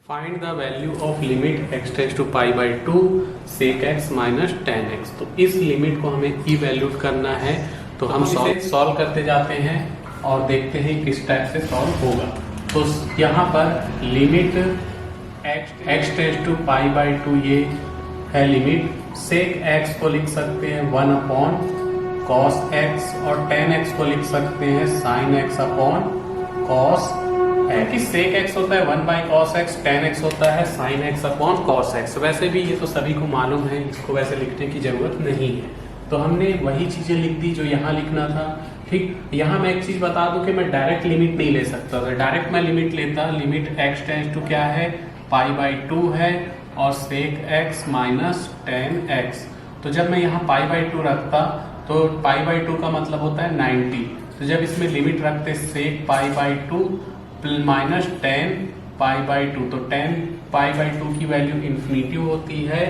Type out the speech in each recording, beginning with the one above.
Find the value of limit x tends to pi by 2 sec x minus ten x. तो इस limit को हमें evaluate करना है। तो हम इसे सॉल्व करते जाते हैं और देखते हैं किस टाइप से सॉल्व होगा। तो यहाँ पर limit x tends to pi by 2 ये है लिमिट। sec x को लिख सकते हैं 1 अपॉन cos x और tan x को लिख सकते हैं sin x अपॉन cos है कि sec x होता है 1 by cos x, tan x होता है sin x upon cos x। वैसे भी ये तो सभी को मालूम है, इसको वैसे लिखने की जरूरत नहीं है। तो हमने वही चीजें लिख दी जो यहाँ लिखना था। ठीक, यहाँ मैं एक चीज बता दूं कि मैं डायरेक्ट लिमिट नहीं ले सकता था। डायरेक्ट मैं लिमिट लेता, लिमिट x टेंड्स टू क्या है पाई बाई 2 है और sec x minus tan x। तो जब मैं यहाँ पाई बाई 2 रखता तो पाई बाई 2 का मतलब होता है 90। तो जब इसमें लिमिट रखते sec pi by 2 minus ten pi by 2, तो टेन पाई बाई 2 की वैल्यू इन्फिनिटी होती है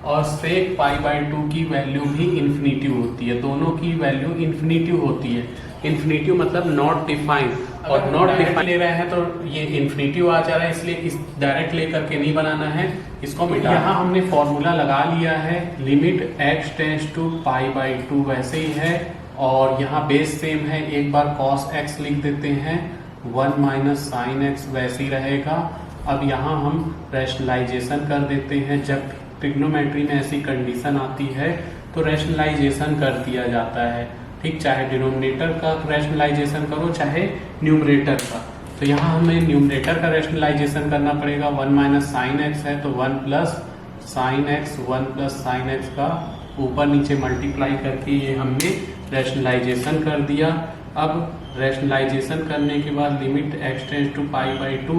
और sec पाई बाई 2 की वैल्यू भी इन्फिनिटी होती है। दोनों की वैल्यू इन्फिनिटी होती है। इन्फिनिटी मतलब नॉट डिफाइंड, और नॉट डिफाइंड ले रहे हैं तो ये इन्फिनिटी आ जा रहा है, इसलिए इस डायरेक्ट लेकर के नहीं बनाना है, इसको मिटा। यहाँ हमने फॉर्मूला लगा लिया है, limit x tends to pi by 2 वैसे ही है और यहाँ बेस सेम है। एक बार cos x लिख देते हैं, 1 माइनस साइन एक्स वैसे ही रहेगा। अब यहाँ हम रैशनलाइजेशन कर देते हैं। जब ट्रिग्नोमेट्री में ऐसी कंडीशन आती है तो रैशनलाइजेशन कर दिया जाता है। ठीक, चाहे डिनोमिनेटर का रैशनलाइजेशन करो चाहे न्यूमरेटर का। तो यहाँ हमें न्यूमरेटर का रैशनलाइजेशन करना पड़ेगा। 1 माइनस साइन एक्स है तो 1 plus sine x, 1 plus sine x का ऊपर नीचे मल्टीप्लाई करके ये हमने रैशनलाइजेशन कर दिया। अब रैशनलाइजेशन करने के बाद limit x tends to pi by 2,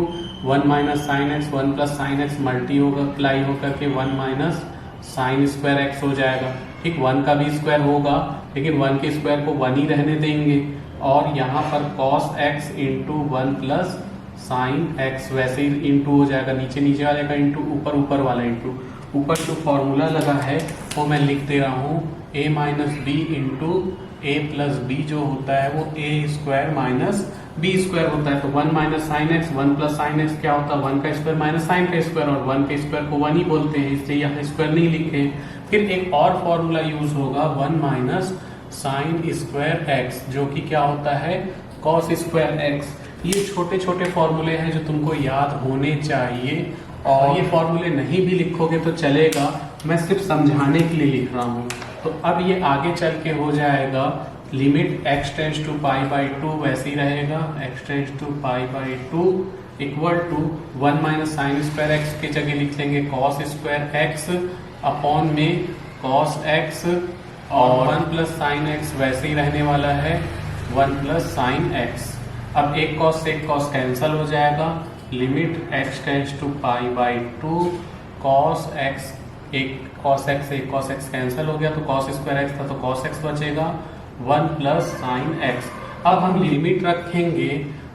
1 minus sine x, 1 plus sine x multiply होकर के 1 माइनस साइन स्क्वायर एक्स हो जाएगा। ठीक, 1 का भी स्क्वायर होगा लेकिन 1 के स्क्वायर को 1 ही रहने देंगे। और यहाँ पर cos x into 1 plus sine x वैसे ही इंटू हो जाएगा, नीचे नीचे वाले का इंटू, ऊपर ऊपर वाला इंटू। ऊपर जो फॉर्मूला लगा है वो मैं लिख दे रहा हूँ, a minus B into a plus B जो होता है वो a square minus B square होता है। तो 1 minus sine x, 1 plus sine x क्या होता है 1 का स्क्वायर माइनस साइन का स्क्वायर, और 1 के स्क्वायर को 1 ही बोलते हैं, इसलिए यहाँ स्क्वायर नहीं लिखे। फिर एक और फॉर्मूला यूज होगा 1 माइनस साइन स्क्वायर एक्स जो कि क्या होता है कॉस स्क्वायर एक्स। ये छोटे छोटे फॉर्मूले हैं जो तुमको याद होने चाहिए, और ये फॉर्मूले नहीं भी लिखोगे तो चलेगा, मैं सिर्फ समझाने के लिए लिख रहा हूँ। तो अब ये आगे चल के हो जाएगा limit x tends to pi by 2 वैसे ही रहेगा, x tends to pi by 2 equal to 1 minus sine square x की जगह लिख लेंगे cos स्क्वायर एक्स अपॉन में cos x, और 1 प्लस साइन एक्स वैसे ही रहने वाला है 1 प्लस साइन एक्स। अब एक cos से एक cos कैंसल हो जाएगा। Limit x tends to pi by 2 cos x, एक cos x से एक cos x कैंसल हो गया तो cos स्क्वायर x था तो cos x बचेगा 1 प्लस साइन x। अब हम लिमिट रखेंगे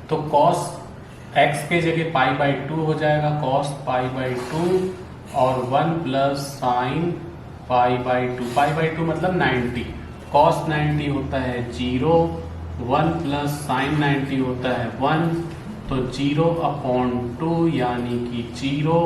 तो cos x के जगह पाई बाई 2 हो जाएगा cos पाई बाई 2 और 1 plus sine pi by 2। Pi by 2 मतलब 90, cos 90 होता है 0, 1 प्लस साइन 90 होता है 1, तो 0 अपॉन 2 यानी कि 0।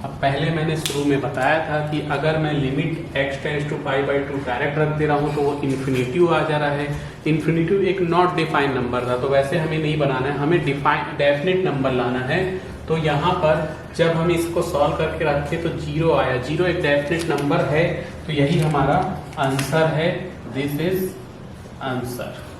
अब पहले मैंने शुरू में बताया था कि अगर मैं limit x tends to pi by 2 direct रख दे रहा हूँ तो वो इन्फिनिटी आ जा रहा है। इन्फिनिटी एक नॉट डिफाइंड नंबर था, तो वैसे हमें नहीं बनाना है, हमें डिफाइन डेफिनेट नंबर लाना है। तो यहाँ पर जब हम इसको सॉल्व करके रखे तो 0 आया, 0 एक डेफिनेट नंबर है, तो यही हमारा आंसर है। This is answer.